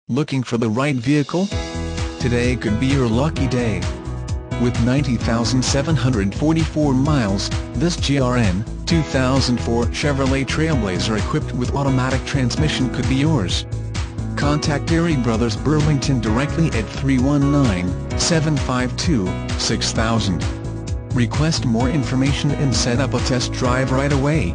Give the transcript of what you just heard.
Looking for the right vehicle? Today could be your lucky day. With 90,744 miles, this GRN 2004 Chevrolet Trailblazer equipped with automatic transmission could be yours. Contact Deary Brothers Burlington directly at 319-752-6000. Request more information and set up a test drive right away.